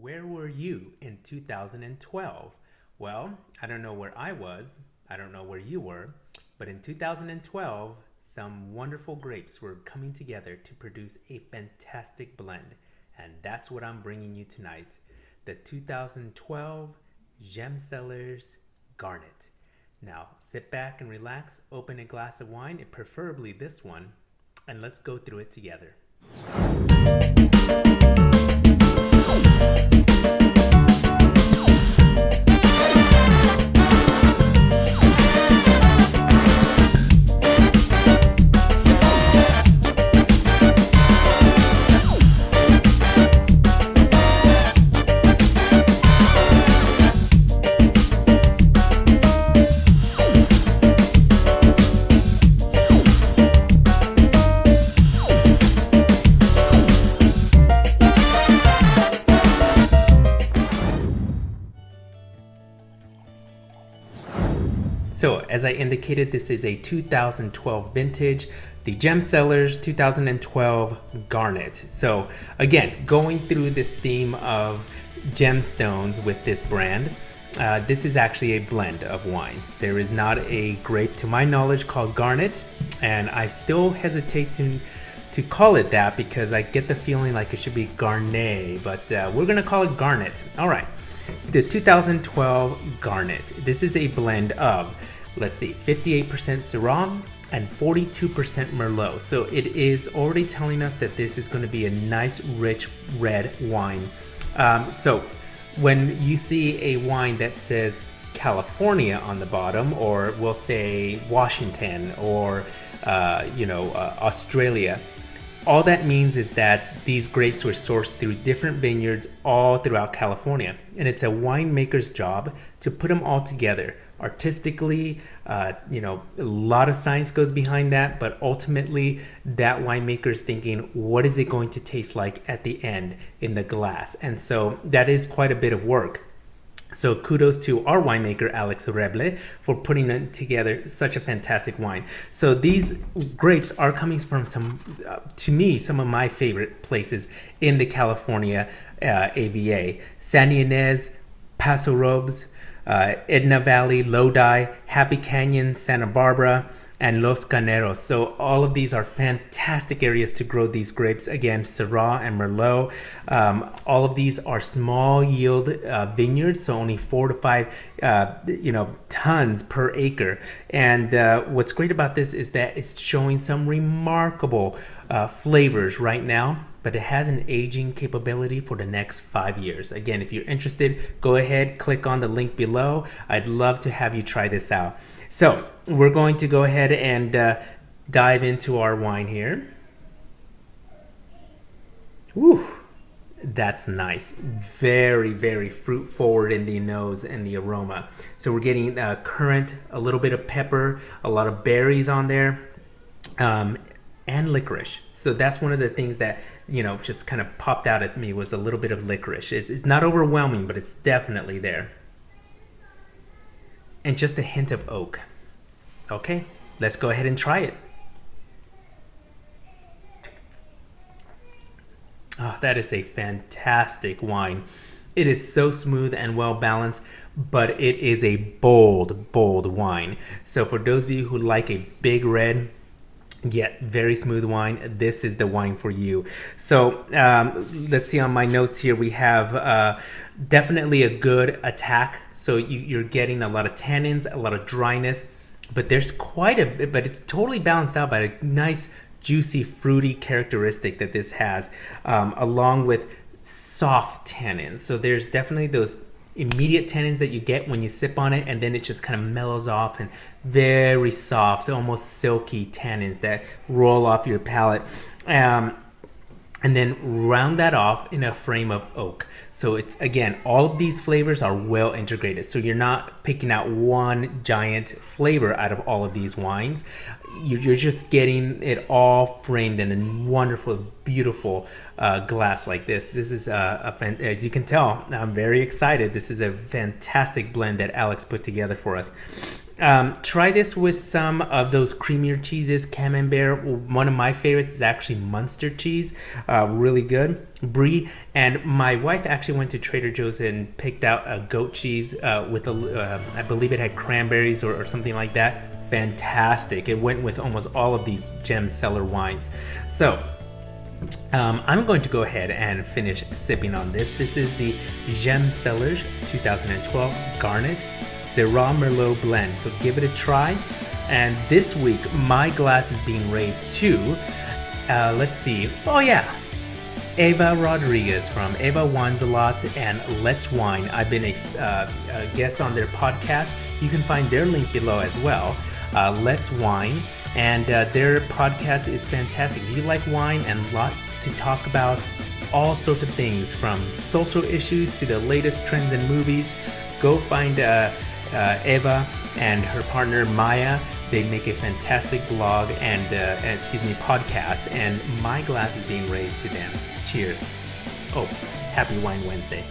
Where were you in 2012? Well, I don't know where I was, I don't know where you were, but in 2012, some wonderful grapes were coming together to produce a fantastic blend. And that's what I'm bringing you tonight, the 2012 Gemme Cellars Garnet. Now, sit back and relax, open a glass of wine, preferably this one, and let's go through it together. So, as I indicated, this is a 2012 vintage, the Gemme Cellars 2012 Garnet. So, again, going through this theme of gemstones with this brand, this is actually a blend of wines. There is not a grape, to my knowledge, called Garnet, and I still hesitate to call it that because I get the feeling like it should be Garnet, but we're going to call it Garnet. All right. The 2012 Garnet. This is a blend of, let's see, 58% Syrah and 42% Merlot. So it is already telling us that this is going to be a nice, rich red wine. So when you see a wine that says California on the bottom, or we'll say Washington, or Australia, all that means is that these grapes were sourced through different vineyards all throughout California. And it's a winemaker's job to put them all together artistically. A lot of science goes behind that, but ultimately that winemaker's thinking, what is it going to taste like at the end in the glass? And so that is quite a bit of work. So kudos to our winemaker, Alex Reble, for putting together such a fantastic wine. So these grapes are coming from to me, some of my favorite places in the California AVA. San Ynez, Paso Robles, Edna Valley, Lodi, Happy Canyon, Santa Barbara, and Los Caneros. So all of these are fantastic areas to grow these grapes. Again, Syrah and Merlot. All of these are small yield vineyards, so only 4 to 5 tons per acre. And what's great about this is that it's showing some remarkable flavors right now, but it has an aging capability for the next 5 years. Again, if you're interested, go ahead, click on the link below. I'd love to have you try this out. So we're going to go ahead and dive into our wine here. Woo, that's nice. Very, very fruit forward in the nose and the aroma. So we're getting currant, a little bit of pepper, a lot of berries on there, and licorice. So that's one of the things that just kind of popped out at me, was a little bit of licorice. It's not overwhelming, but it's definitely there. And just a hint of oak. Okay, let's go ahead and try it. Oh, that is a fantastic wine. It is so smooth and well balanced, but it is a bold, bold wine. So for those of you who like a big red, yet very smooth wine, this is the wine for you. So let's see, on my notes here, we have definitely a good attack. So you're getting a lot of tannins, a lot of dryness, but there's quite a bit, but it's totally balanced out by a nice, juicy, fruity characteristic that this has, along with soft tannins. So there's definitely those immediate tannins that you get when you sip on it, and then it just kind of mellows off, and very soft, almost silky tannins that roll off your palate, and then round that off in a frame of oak. So it's, again, all of these flavors are well integrated, so you're not picking out one giant flavor out of all of these wines. You're just getting it all framed in a wonderful, beautiful glass like this. This is as you can tell, I'm very excited. This is a fantastic blend that Alex put together for us. Try this with some of those creamier cheeses. Camembert, one of my favorites is actually Munster cheese, really good. Brie, and my wife actually went to Trader Joe's and picked out a goat cheese with I believe it had cranberries or something like that. Fantastic. It went with almost all of these Gemme Cellar wines. So I'm going to go ahead and finish sipping on this. This is the Gemme Cellars 2012 Garnet Syrah Merlot blend. So give it a try. And this week, my glass is being raised to, let's see, oh yeah, Eva Rodriguez from Eva Wines a Lot and Let's Wine. I've been a guest on their podcast. You can find their link below as well. Let's Wine. And their podcast is fantastic. If you like wine and a lot to talk about all sorts of things from social issues to the latest trends in movies, go find Eva and her partner Maya. They make a fantastic blog and podcast, and my glass is being raised to them. Cheers. Oh, happy Wine Wednesday.